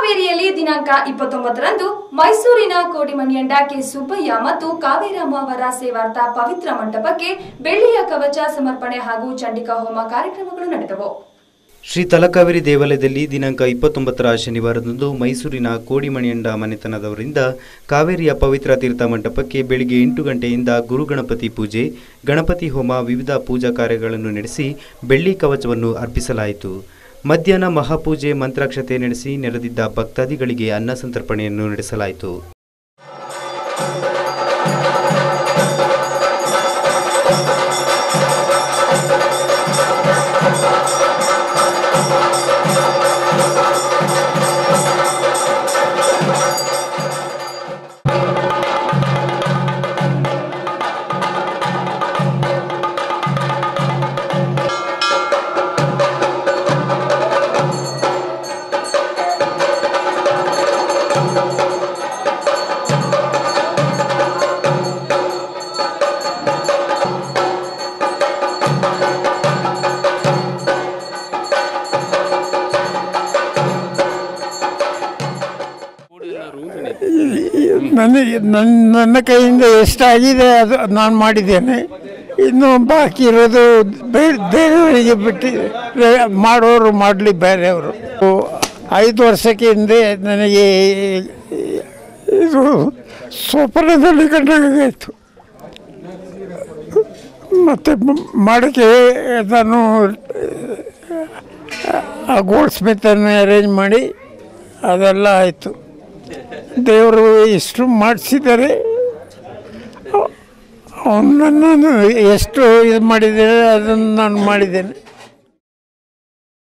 ತಲಕಾವೇರಿಯಲ್ಲಿ ದಿನಾಂಕ 29ರಂದು ಮೈಸೂರಿನ ಕೋಡಿಮಣಿಯಂಡ ಕೆ ಸುಬ್ಬಯ್ಯ ಮತ್ತು ಕಾವೇರಮ್ಮ ಅವರ ಸೇವಾರ್ಥ ಪವಿತ್ರ ಮಂಟಪಕ್ಕೆ ಬೆಳ್ಳಿಯ ಕವಚ ಸಮರ್ಪಣೆ ಹಾಗೂ ಚಂಡಿಕಾ ಹೋಮ ಕಾರ್ಯಕ್ರಮಗಳು ನಡೆದವು. ಶ್ರೀ ತಲಕಾವೇರಿ ದೇವಾಲಯದಲ್ಲಿ ದಿನಾಂಕ 29ರ ಶನಿವಾರದಂದು ಮೈಸೂರಿನ ಕೋಡಿಮಣಿಯಂಡ ಮನೆತನದವರಿಂದ ಕಾವೇರಿಯ ಪವಿತ್ರ ತೀರ್ಥ ಮಂಟಪಕ್ಕೆ ಬೆಳಿಗ್ಗೆ 8 ಗಂಟೆಯಿಂದ ಗುರುಗಣಪತಿ ಪೂಜೆ, ಗಣಪತಿ ಹೋಮ, ವಿವಿಧ ಪೂಜಾ ಕಾರ್ಯಗಳನ್ನು ನಡೆಸಿ ಬೆಳ್ಳಿ ಕವಚವನ್ನು ಅರ್ಪಿಸಲಾಯಿತು. ಮಧ್ಯಾಹ್ನ ಮಹಾಪೂಜೆ ಮಂತ್ರಾಕ್ಷತೆ ನಡೆಸಿ ನೆರೆದಿದ್ದ ಭಕ್ತಾದಿಗಳಿಗೆ ಅನ್ನ ಸಂತರ್ಪಣೆಯನ್ನು ನಡೆಸಲಾಯಿತು. ನನ್ನ ಕೈಯಿಂದ ಎಷ್ಟಾಗಿದೆ ಅದು ನಾನು ಮಾಡಿದ್ದೇನೆ. ಇನ್ನು ಬಾಕಿ ಇರೋದು ಬೇರೆಯವರಿಗೆ ಬಿಟ್ಟು ಮಾಡೋರು ಮಾಡಲಿ, ಬೇರೆಯವರು. 5 ವರ್ಷಕ್ಕೆ ಹಿಂದೆ ನನಗೆ ಇದು ಸ್ವಪ್ನದಲ್ಲಿ ಕಂಡಾಗಾಯಿತು. ಮತ್ತು ಮಾಡೋಕ್ಕೆ ನಾನು ಆ ಗೋಲ್ಡ್ ಸ್ಮಿತನ್ನು ಅರೇಂಜ್ ಮಾಡಿ ಅದೆಲ್ಲ ಆಯಿತು. ದೇವರು ಇಷ್ಟು ಮಾಡಿಸಿದ್ದಾರೆ. ಅವನನ್ನು ಎಷ್ಟು ಇದು ಮಾಡಿದ್ದೇನೆ ಅದನ್ನು ನಾನು ಮಾಡಿದ್ದೇನೆ.